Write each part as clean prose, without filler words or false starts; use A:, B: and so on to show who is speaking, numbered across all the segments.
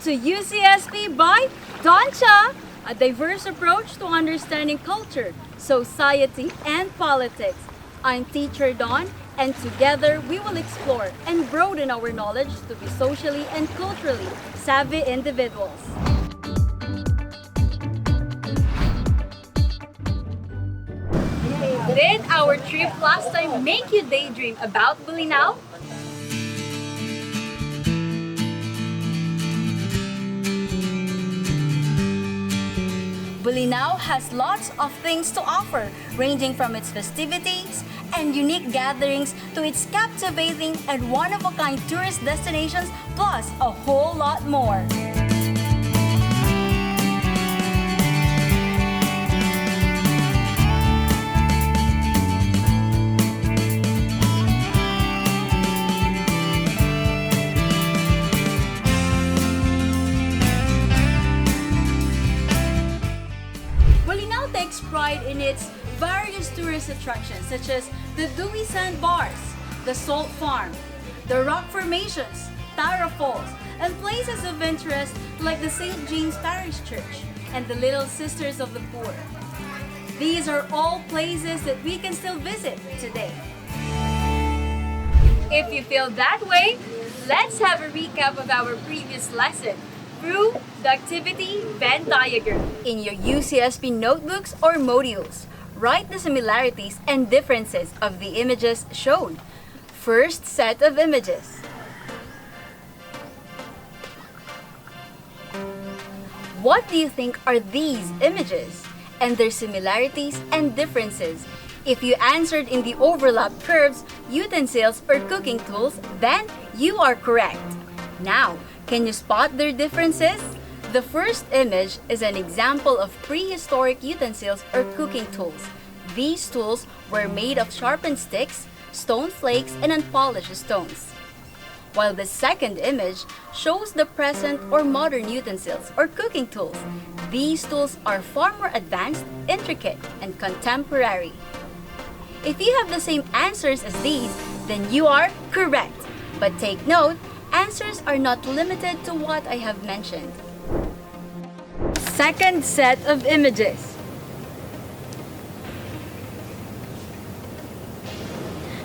A: to UCSP by Doncha, a diverse approach to understanding culture, society, and politics. I'm Teacher Don, and together we will explore and broaden our knowledge to be socially and culturally savvy individuals. Did our trip last time make you daydream about Bolinao? Bolinao has lots of things to offer, ranging from its festivities and unique gatherings to its captivating and one-of-a-kind tourist destinations, plus a whole lot more. Bolinao takes pride in its various tourist attractions such as the Dewy Sandbars, the Salt Farm, the Rock Formations, Tara Falls, and places of interest like the St. James Parish Church and the Little Sisters of the Poor. These are all places that we can still visit today. If you feel that way, let's have a recap of our previous lesson through the activity Venn diagram. In your UCSP notebooks or modules, write the similarities and differences of the images shown. First set of images. What do you think are these images and their similarities and differences? If you answered in the overlap curves, utensils, or cooking tools, then you are correct. Now, can you spot their differences? The first image is an example of prehistoric utensils or cooking tools. These tools were made of sharpened sticks, stone flakes, and unpolished stones. While the second image shows the present or modern utensils or cooking tools. These tools are far more advanced, intricate, and contemporary. If you have the same answers as these, then you are correct. But take note, answers are not limited to what I have mentioned. Second set of images.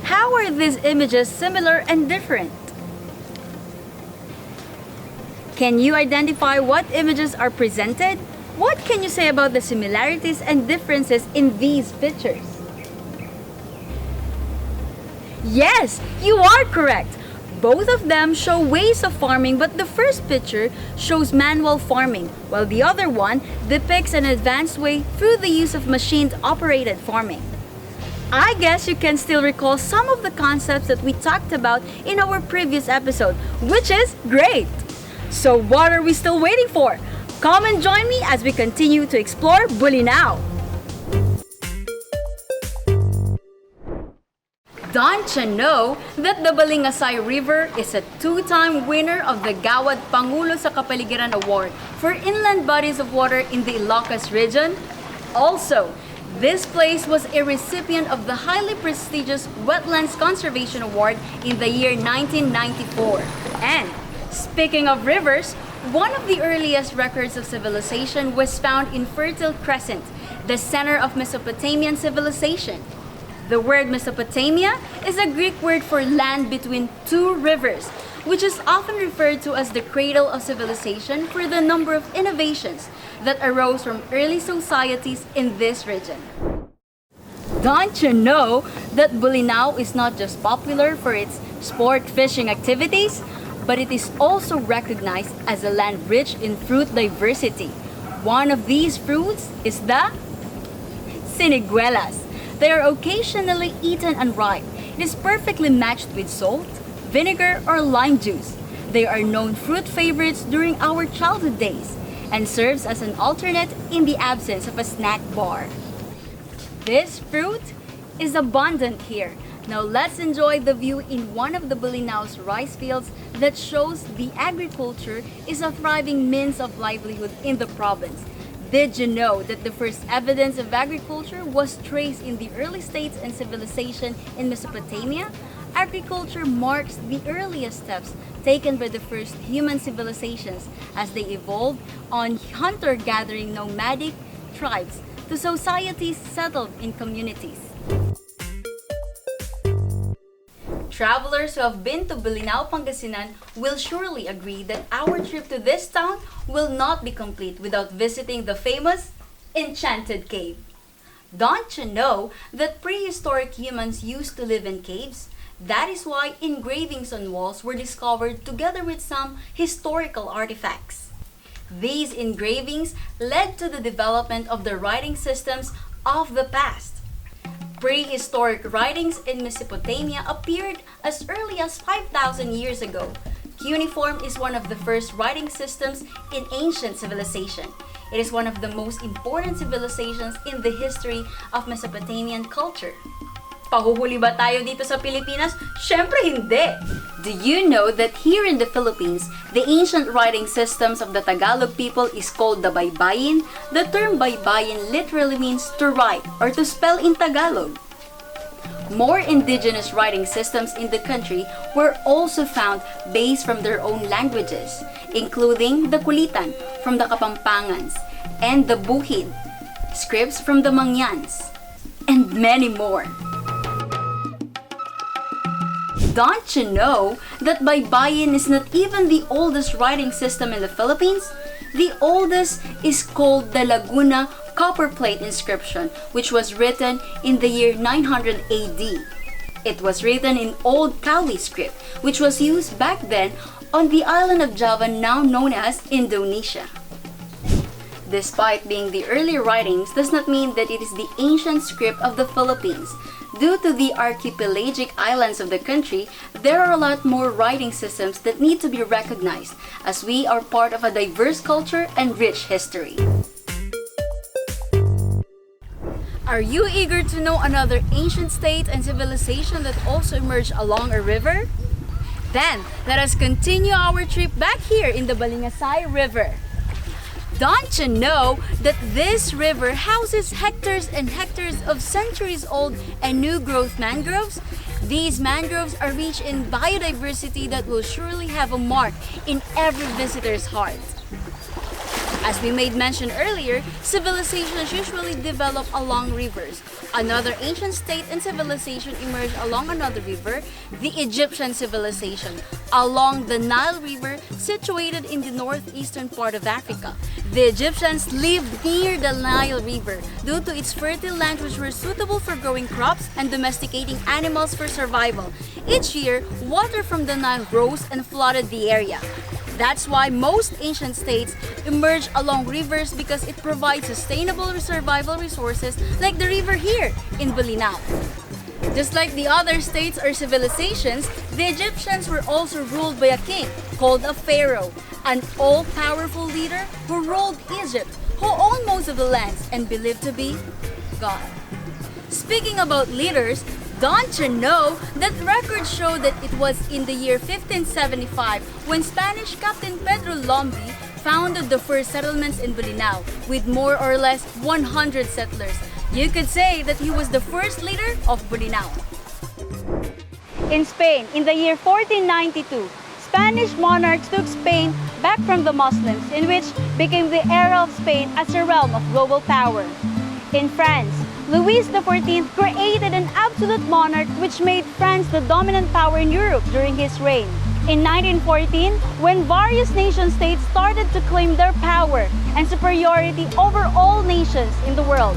A: How are these images similar and different? Can you identify what images are presented? What can you say about the similarities and differences in these pictures? Yes, you are correct. Both of them show ways of farming, but the first picture shows manual farming, while the other one depicts an advanced way through the use of machine-operated farming. I guess you can still recall some of the concepts that we talked about in our previous episode, which is great! So what are we still waiting for? Come and join me as we continue to explore Bolinao! Don't you know that the Balingasay River is a two-time winner of the Gawad Pangulo sa Kapaligiran Award for inland bodies of water in the Ilocos region? Also, this place was a recipient of the highly prestigious Wetlands Conservation Award in the year 1994. And speaking of rivers, one of the earliest records of civilization was found in Fertile Crescent, the center of Mesopotamian civilization. The word Mesopotamia is a Greek word for land between two rivers, which is often referred to as the cradle of civilization for the number of innovations that arose from early societies in this region. Don't you know that Bolinao is not just popular for its sport fishing activities, but it is also recognized as a land rich in fruit diversity. One of these fruits is the siniguelas. They are occasionally eaten unripe. It is perfectly matched with salt, vinegar, or lime juice. They are known fruit favorites during our childhood days and serves as an alternate in the absence of a snack bar. This fruit is abundant here. Now let's enjoy the view in one of the Bolinao's rice fields that shows the agriculture is a thriving means of livelihood in the province. Did you know that the first evidence of agriculture was traced in the early states and civilization in Mesopotamia? agriculture marks the earliest steps taken by the first human civilizations as they evolved on hunter-gathering nomadic tribes to societies settled in communities. Travelers who have been to Bolinao, Pangasinan will surely agree that our trip to this town will not be complete without visiting the famous Enchanted Cave. Don't you know that prehistoric humans used to live in caves? That is why engravings on walls were discovered together with some historical artifacts. These engravings led to the development of the writing systems of the past. Prehistoric writings in Mesopotamia appeared as early as 5,000 years ago. Cuneiform is one of the first writing systems in ancient civilization. It is one of the most important civilizations in the history of Mesopotamian culture. Pahuhuli ba tayo dito sa Pilipinas? Syempre hindi! Do you know that here in the Philippines, the ancient writing systems of the Tagalog people is called the baybayin? The term baybayin literally means to write or to spell in Tagalog. More indigenous writing systems in the country were also found based from their own languages, including the Kulitan from the Kapampangans and the Buhid, scripts from the Mangyans, and many more. Don't you know that baybayin is not even the oldest writing system in the Philippines? The oldest is called the Laguna copperplate inscription, which was written in the year 900 AD. It was written in Old Kawi script, which was used back then on the island of Java, now known as Indonesia. Despite being the early writings, does not mean that it is the ancient script of the Philippines. Due to the archipelagic islands of the country, there are a lot more writing systems that need to be recognized, as we are part of a diverse culture and rich history. Are you eager to know another ancient state and civilization that also emerged along a river? Then, let us continue our trip back here in the Balingasay River. Don't you know that this river houses hectares and hectares of centuries-old and new-growth mangroves? These mangroves are rich in biodiversity that will surely have a mark in every visitor's heart. As we made mention earlier, civilizations usually develop along rivers. Another ancient state and civilization emerged along another river, the Egyptian civilization, along the Nile River situated in the northeastern part of Africa. The Egyptians lived near the Nile River due to its fertile lands which were suitable for growing crops and domesticating animals for survival. Each year, water from the Nile rose and flooded the area. That's why most ancient states emerge along rivers because it provides sustainable survival resources like the river here in Bolinao. Just like the other states or civilizations, the Egyptians were also ruled by a king called a pharaoh, an all-powerful leader who ruled Egypt, who owned most of the lands and believed to be God. Speaking about leaders, don't you know that records show that it was in the year 1575 when Spanish Captain Pedro Lombi founded the first settlements in Bolinao with more or less 100 settlers. You could say that he was the first leader of Bolinao. In Spain, in the year 1492, Spanish monarchs took Spain back from the Muslims, in which became the era of Spain as a realm of global power. In France, Louis XIV created an absolute monarch which made France the dominant power in Europe during his reign. In 1914, when various nation-states started to claim their power and superiority over all nations in the world,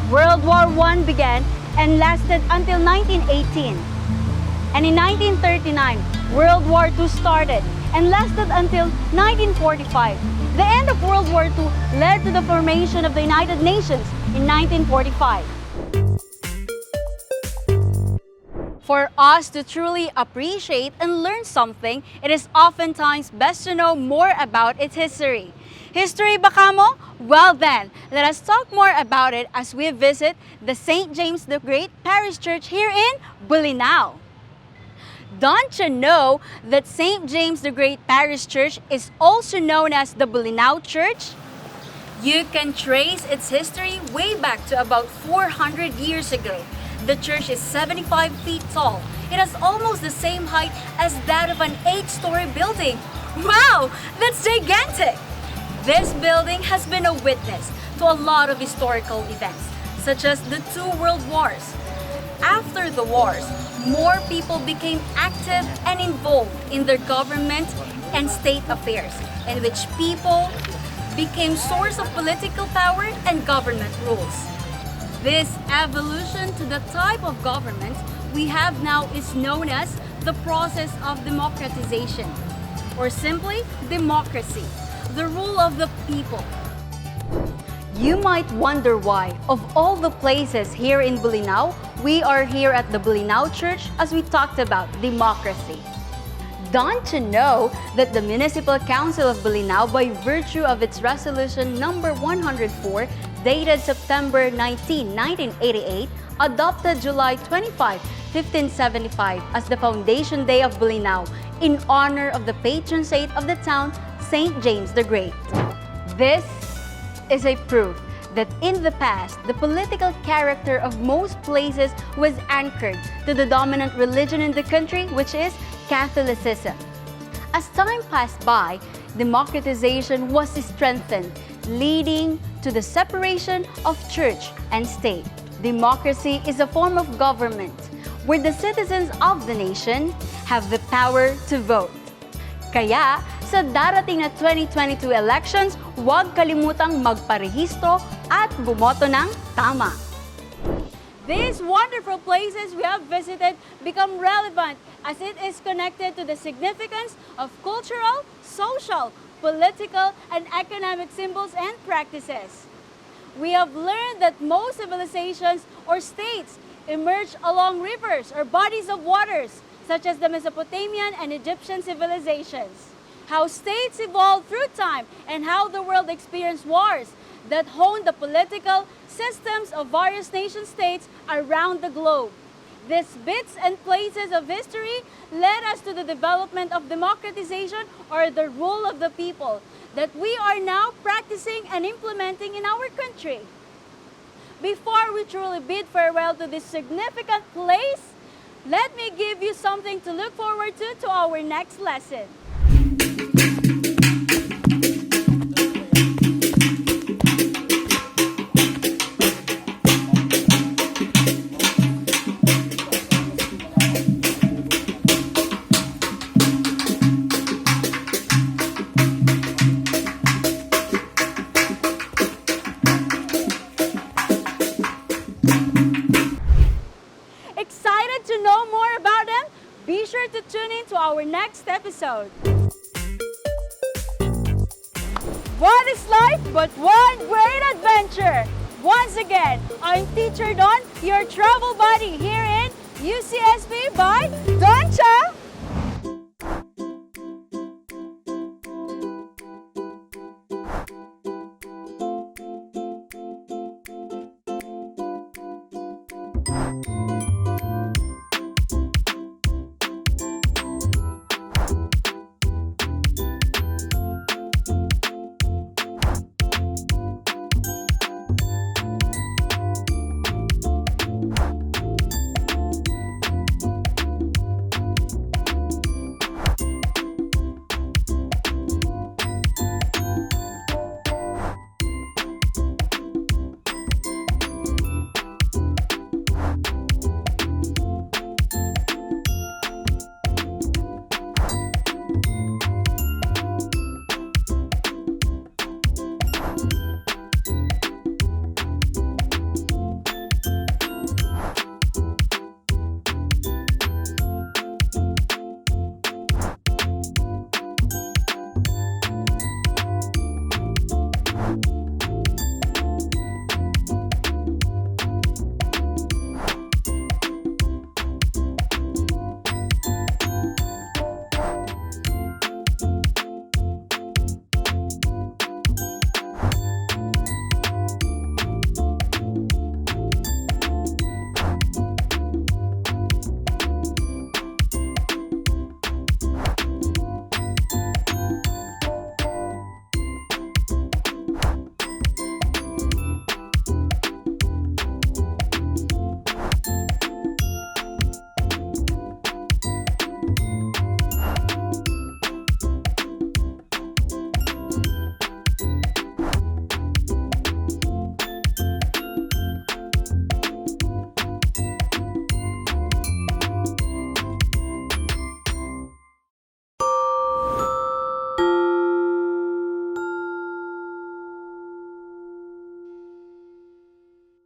A: World War I began and lasted until 1918. And in 1939, World War II started and lasted until 1945. The end of World War II led to the formation of the United Nations in 1945. For us to truly appreciate and learn something, it is oftentimes best to know more about its history. History ba kamo? Well then, let us talk more about it as we visit the St. James the Great Parish Church here in Bolinao. Don't you know that St. James the Great Parish Church is also known as the Bolinao Church? You can trace its history way back to about 400 years ago. The church is 75 feet tall. It has almost the same height as that of an 8-story building. Wow, that's gigantic! This building has been a witness to a lot of historical events, such as the 2 world wars. After the wars, more people became active and involved in their government and state affairs, in which people became source of political power and government rules. This evolution to the type of government we have now is known as the process of democratization, or simply democracy, the rule of the people. You might wonder why, of all the places here in Bolinao, we are here at the Bolinao Church as we talked about democracy. Don't you know that the Municipal Council of Bolinao, by virtue of its resolution number 104, dated September 19, 1988, adopted July 25, 1575 as the Foundation Day of Bolinao in honor of the patron saint of the town, Saint James the Great. This is a proof that in the past, the political character of most places was anchored to the dominant religion in the country, which is Catholicism. As time passed by, democratization was strengthened, leading to the separation of church and state. Democracy is a form of government where the citizens of the nation have the power to vote. Kaya, sa darating na 2022 elections, huwag kalimutang magparehistro at bumoto ng tama. These wonderful places we have visited become relevant as it is connected to the significance of cultural, social, political, and economic symbols and practices. We have learned that most civilizations or states emerged along rivers or bodies of waters, such as the Mesopotamian and Egyptian civilizations. How states evolved through time and how the world experienced wars that honed the political systems of various nation-states around the globe. These bits and places of history led us to the development of democratization, or the rule of the people, that we are now practicing and implementing in our country. Before we truly bid farewell to this significant place, let me give you something to look forward to our next lesson. Excited to know more about them? Be sure to tune in to our next episode. What is life but one great adventure? Once again, I'm Teacher Don, your travel buddy here in UCSP by Doncha.